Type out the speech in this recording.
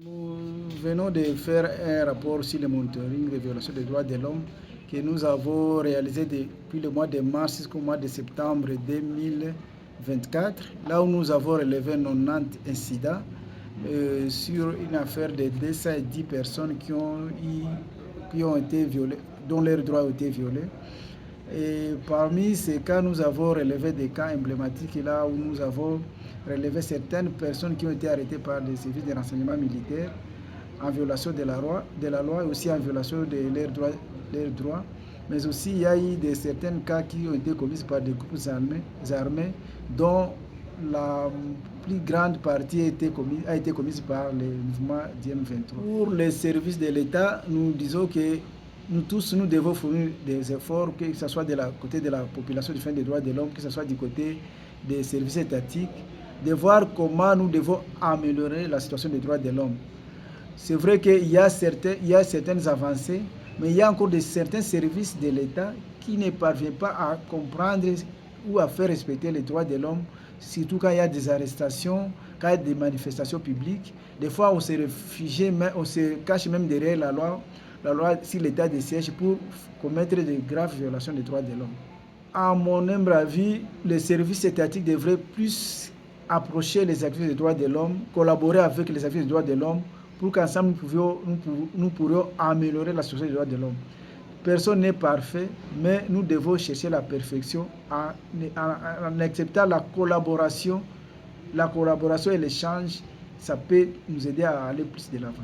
Nous venons de faire un rapport sur le monitoring des violations des droits de l'homme que nous avons réalisé depuis le mois de mars jusqu'au mois de septembre 2024, là où nous avons relevé 90 incidents sur une affaire de 210 personnes qui ont été violées, dont leurs droits ont été violés. Et parmi ces cas, nous avons relevé des cas emblématiques là où nous avons relevé certaines personnes qui ont été arrêtées par les services de renseignement militaire en violation de la loi et aussi en violation de leurs droits. Mais aussi, il y a eu certains cas qui ont été commis par des groupes armés dont la plus grande partie a été commise par les mouvements d'IM23. Pour les services de l'État, nous disons que nous tous, nous devons fournir des efforts, que ce soit de la côté de la population du des droits de l'homme, que ce soit du côté des services étatiques, de voir comment nous devons améliorer la situation des droits de l'homme. C'est vrai qu'il y a certaines avancées, mais il y a encore certains services de l'État qui ne parviennent pas à comprendre ou à faire respecter les droits de l'homme, surtout quand il y a des arrestations, quand il y a des manifestations publiques. Des fois, on se cache même derrière la loi sur l'état de siège pour commettre de graves violations des droits de l'homme. À mon humble avis, les services étatiques devraient plus approcher les activistes des droits de l'homme, collaborer avec les activistes des droits de l'homme, pour qu'ensemble nous pourrions améliorer la situation des droits de l'homme. Personne n'est parfait, mais nous devons chercher la perfection en acceptant la collaboration. La collaboration et l'échange, ça peut nous aider à aller plus de l'avant.